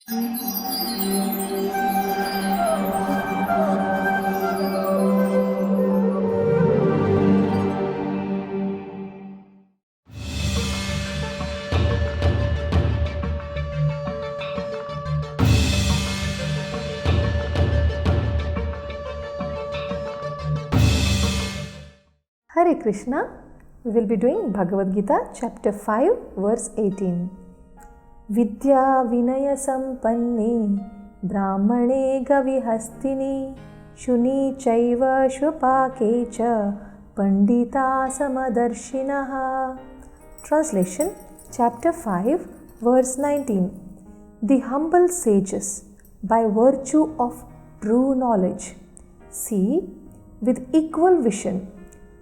Hare Krishna, we will be doing Bhagavad Gita chapter 5 verse 18. Vidya Vinaya Sampanni Brahmane Gavihastini Shuni Chaiva Shvapakecha Pandita Samadarshinaha. Translation, chapter 5 verse 19. The humble sages, by virtue of true knowledge, see with equal vision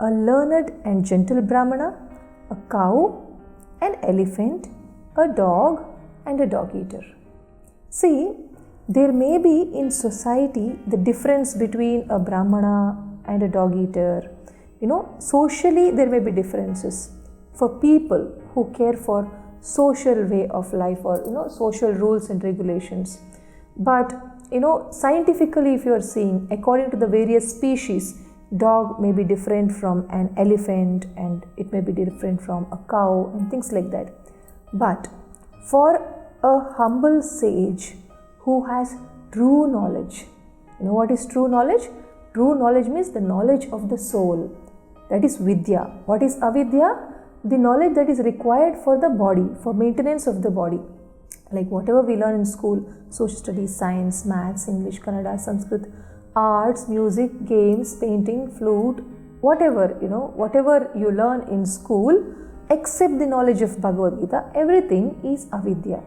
a learned and gentle Brahmana, a cow, an elephant, a dog, and a dog-eater. See, there may be in society the difference between a Brahmana and a dog-eater. Socially there may be differences. For people who care for social way of life or, social rules and regulations. But, scientifically if you are seeing, according to the various species, dog may be different from an elephant and it may be different from a cow and things like that. But for a humble sage who has true knowledge, what is true knowledge? True knowledge means the knowledge of the soul. That is Vidya. What is Avidya? The knowledge that is required for the body, for maintenance of the body. Like whatever we learn in school, social studies, science, maths, English, Kannada, Sanskrit, arts, music, games, painting, flute, whatever you learn in school, except the knowledge of Bhagavad Gita, everything is avidya.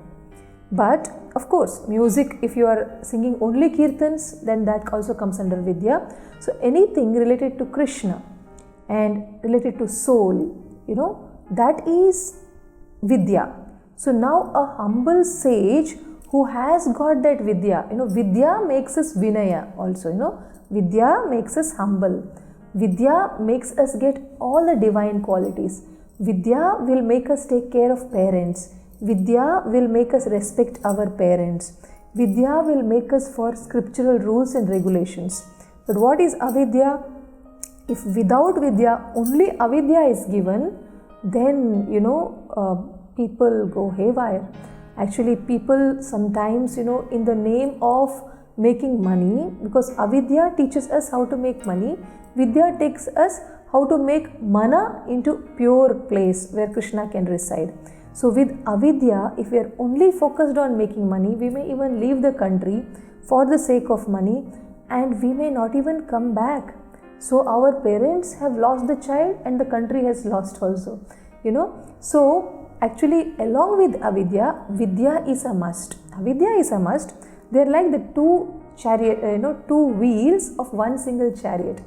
But of course, music, if you are singing only kirtans, then that also comes under vidya. So anything related to Krishna and related to soul, that is vidya. So now a humble sage who has got that vidya, vidya makes us vinaya also, vidya makes us humble. Vidya makes us get all the divine qualities. Vidya will make us take care of parents. Vidya will make us respect our parents. Vidya will make us for scriptural rules and regulations. But what is avidya? If without vidya only avidya is given, then people go haywire. Actually, people sometimes, in the name of making money, because avidya teaches us how to make money, vidya takes us how to make mana into pure place where Krishna can reside. So with avidya, if we are only focused on making money, we may even leave the country for the sake of money and we may not even come back. So our parents have lost the child and the country has lost also, So actually, along with avidya, vidya is a must. Avidya is a must. They are like the two wheels of one single chariot.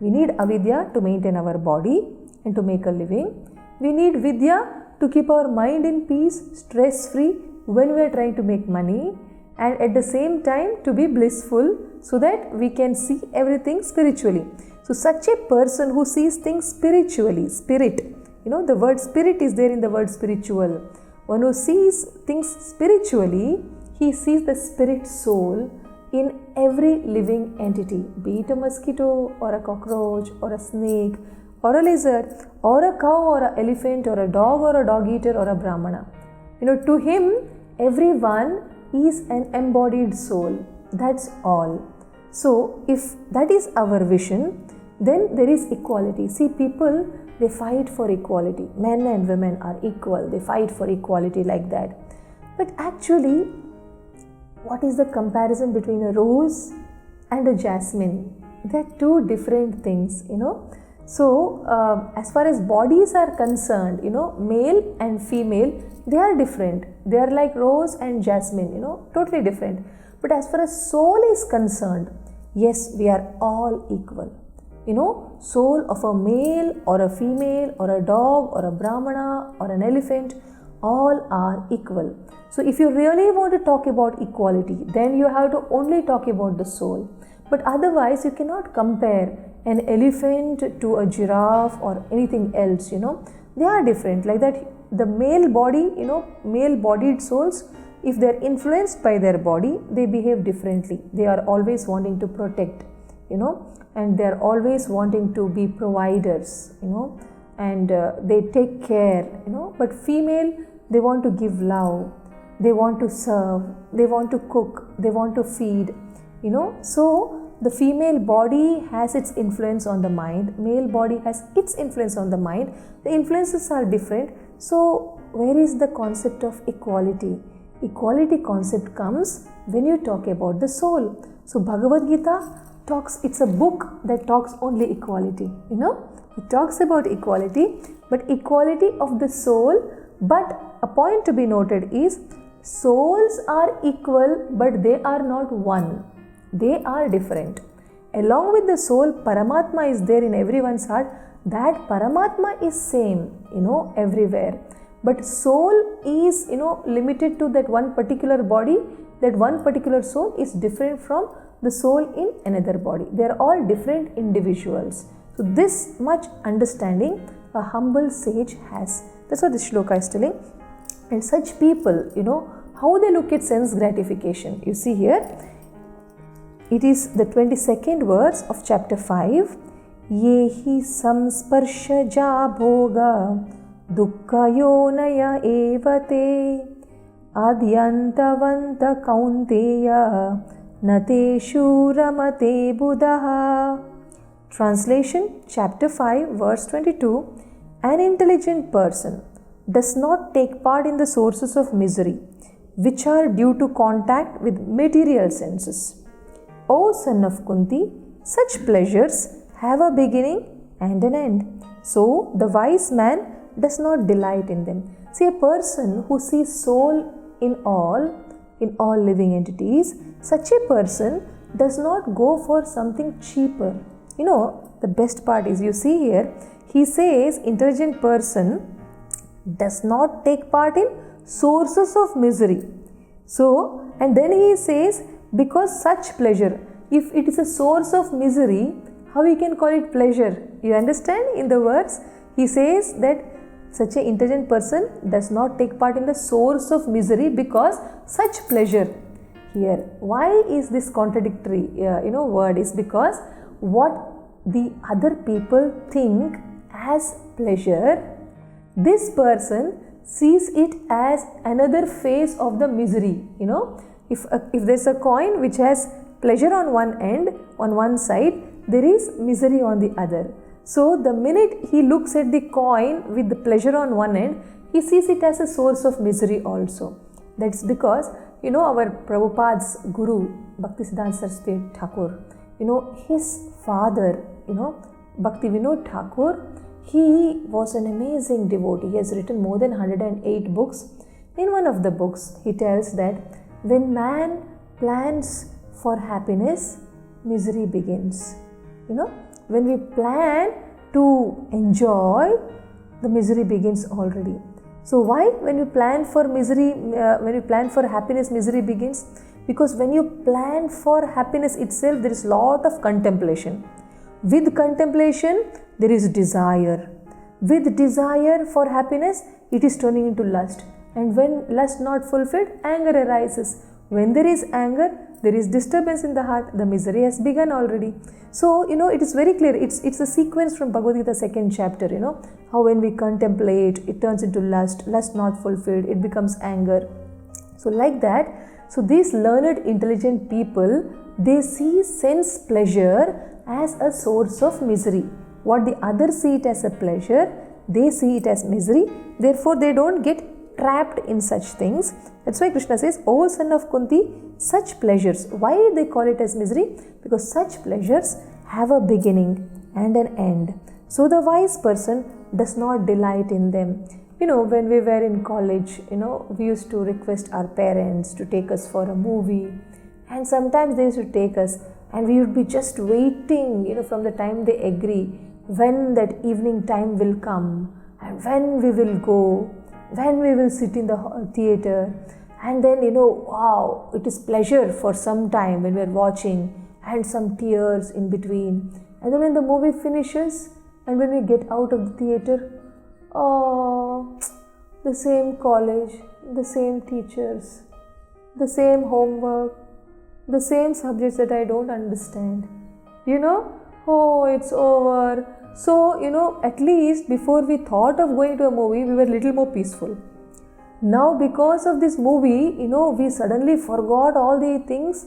We need avidya to maintain our body and to make a living. We need vidya to keep our mind in peace, stress-free when we are trying to make money, and at the same time to be blissful so that we can see everything spiritually. So such a person who sees things spiritually, spirit, the word spirit is there in the word spiritual. One who sees things spiritually, he sees the spirit soul in every living entity, be it a mosquito or a cockroach or a snake or a lizard or a cow or an elephant or a dog or a dog-eater or a brahmana. To him, everyone is an embodied soul. That's all. So if that is our vision, then there is equality. See, people, they fight for equality. Men and women are equal. They fight for equality like that. But actually, what is the comparison between a rose and a jasmine? They are two different things, So, as far as bodies are concerned, male and female, they are different. They are like rose and jasmine, totally different. But as far as soul is concerned, yes, we are all equal. Soul of a male or a female or a dog or a brahmana or an elephant, all are equal. So if you really want to talk about equality, then you have to only talk about the soul. But otherwise, you cannot compare an elephant to a giraffe or anything else, They are different. Like that, the male body, male bodied souls, if they are influenced by their body, they behave differently. They are always wanting to protect, and they are always wanting to be providers, and they take care, but female, they want to give love, they want to serve, they want to cook, they want to feed, so the female body has its influence on the mind, male body has its influence on the mind. The influences are different. So where is the concept of equality? Equality concept comes when you talk about the soul. So Bhagavad Gita talks, it's a book that talks only equality, it talks about equality, but equality of the soul. But a point to be noted is, souls are equal, but they are not one. They are different. Along with the soul, Paramatma is there in everyone's heart. That Paramatma is same, everywhere. But soul is, limited to that one particular body. That one particular soul is different from the soul in another body. They are all different individuals. So this much understanding a humble sage has. That's what this shloka is telling. And such people, how they look at sense gratification. You see here, it is the 22nd verse of chapter 5. Yehi samsparshaja bhoga dukkha yonaya evate adyantavanta kaunteya nateshu ramate buddha. Translation, chapter 5, verse 22. An intelligent person does not take part in the sources of misery, which are due to contact with material senses. O son of Kunti, such pleasures have a beginning and an end. So the wise man does not delight in them. See, a person who sees soul in all living entities, such a person does not go for something cheaper. The best part is, you see here, he says intelligent person does not take part in sources of misery. So, and then he says, because such pleasure, if it is a source of misery, how we can call it pleasure? You understand in the words? He says that such an intelligent person does not take part in the source of misery because such pleasure. Here, why is this contradictory word? Is because what the other people think as pleasure, this person sees it as another face of the misery. If there's a coin which has pleasure on one end, on one side, there is misery on the other. So the minute he looks at the coin with the pleasure on one end, he sees it as a source of misery also. That's because, our Prabhupada's Guru, Bhaktisiddhanta Saraswati Thakur, his father, Bhakti Vinod Thakur, he was an amazing devotee. He has written more than 108 books. In one of the books, he tells that when man plans for happiness, misery begins. When we plan to enjoy, the misery begins already. So why when you plan for happiness, misery begins? Because when you plan for happiness itself, there is lot of contemplation. With contemplation, there is desire. With desire for happiness, it is turning into lust. And when lust not fulfilled, anger arises. When there is anger, there is disturbance in the heart. The misery has begun already. So, it is very clear. It's a sequence from Bhagavad Gita 2nd chapter, how when we contemplate, it turns into lust. Lust not fulfilled, it becomes anger. So, like that. So, these learned, intelligent people, they see sense pleasure as a source of misery. What the others see it as a pleasure, they see it as misery. Therefore, they don't get trapped in such things. That's why Krishna says, O son of Kunti, such pleasures. Why they call it as misery? Because such pleasures have a beginning and an end. So the wise person does not delight in them. When we were in college, we used to request our parents to take us for a movie. And sometimes they used to take us and we would be just waiting, from the time they agree, when that evening time will come and when we will go, when we will sit in the theater. And then, wow, it is pleasure for some time when we are watching and some tears in between. And then when the movie finishes and when we get out of the theater, oh, the same college, the same teachers, the same homework, the same subjects that I don't understand. Oh, it's over. So, at least before we thought of going to a movie, we were a little more peaceful. Now, because of this movie, we suddenly forgot all the things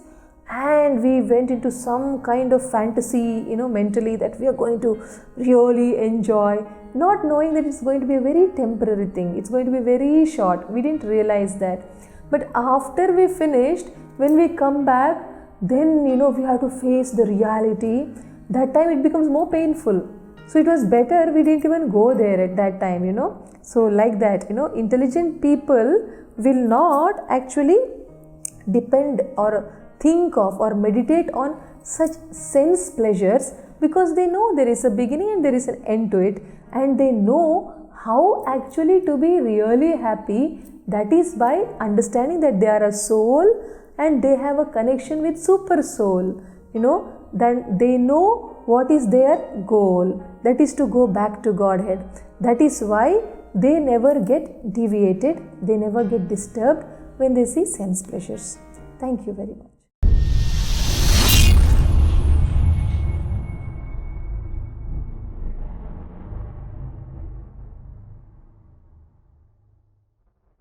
and we went into some kind of fantasy, mentally, that we are going to really enjoy, not knowing that it's going to be a very temporary thing. It's going to be very short. We didn't realize that. But after we finished, when we come back, then, we have to face the reality. That time it becomes more painful. So it was better we didn't even go there at that time, So like that, intelligent people will not actually depend or think of or meditate on such sense pleasures, because they know there is a beginning and there is an end to it, and they know how actually to be really happy. That is by understanding that they are a soul and they have a connection with super soul. Then they know what is their goal, that is to go back to Godhead. That is why they never get deviated, they never get disturbed when they see sense pleasures. Thank you very much.